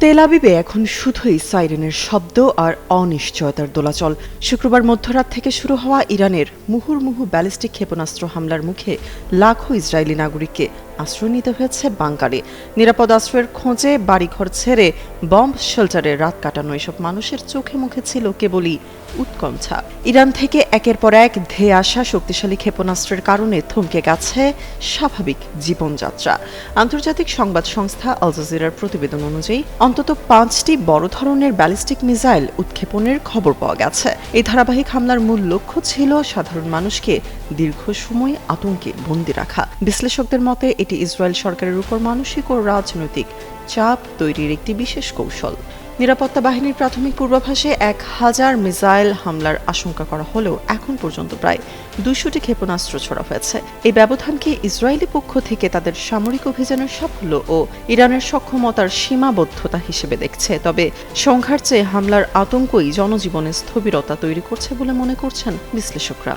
তেল আবিবে এখন শুধুই সাইরেনের শব্দ আর অনিশ্চয়তার দোলাচল। শুক্রবার মধ্যরাত থেকে শুরু হওয়া ইরানের মুহুর্মুহু ব্যালিস্টিক ক্ষেপণাস্ত্র হামলার মুখে লাখো ইসরায়েলি নাগরিককে আশ্রয় নিতে হয়েছে বাংকারে। নিরাপদ আশ্রয়ের খোঁজে বাড়িঘর ছেড়ে বম্ব শেল্টারে রাত কাটানো এসব মানুষের চোখে মুখে ছিল কেবলই উৎকণ্ঠা। ইরান থেকে একের পর এক ধেয়ে আসা শক্তিশালী ক্ষেপণাস্ত্রের কারণে থমকে গেছে স্বাভাবিক জীবনযাত্রা। আন্তর্জাতিক সংবাদ সংস্থা আল জাজিরার প্রতিবেদন অনুযায়ী অন্তত 5টি বড় ধরনের ব্যালিস্টিক মিসাইল উৎক্ষেপণের খবর পাওয়া গেছে। এই ধারাবাহিক হামলার মূল লক্ষ্য ছিল সাধারণ মানুষকে দীর্ঘ সময় আতঙ্কে বন্দী রাখা। বিশ্লেষকদের মতে এটি ইসরায়েল সরকারের উপর মানসিক ও রাজনৈতিক চাপ তৈরির একটি বিশেষ কৌশল। নিরাপত্তা বাহিনীর প্রাথমিক পূর্বাভাসে 1000 মিসাইল হামলার আশঙ্কা করা হলেও এখন পর্যন্ত প্রায় 200টি ক্ষেপণাস্ত্র ছোড়া হয়েছে। এই ব্যবধানকে ইসরায়েলি পক্ষ থেকে তাদের সামরিক অভিযানের সাফল্য ও ইরানের সক্ষমতার সীমাবদ্ধতা হিসেবে দেখছে। তবে সংঘার চেয়ে হামলার আতঙ্কই জনজীবনে স্থবিরতা তৈরি করছে বলে মনে করছেন বিশ্লেষকরা।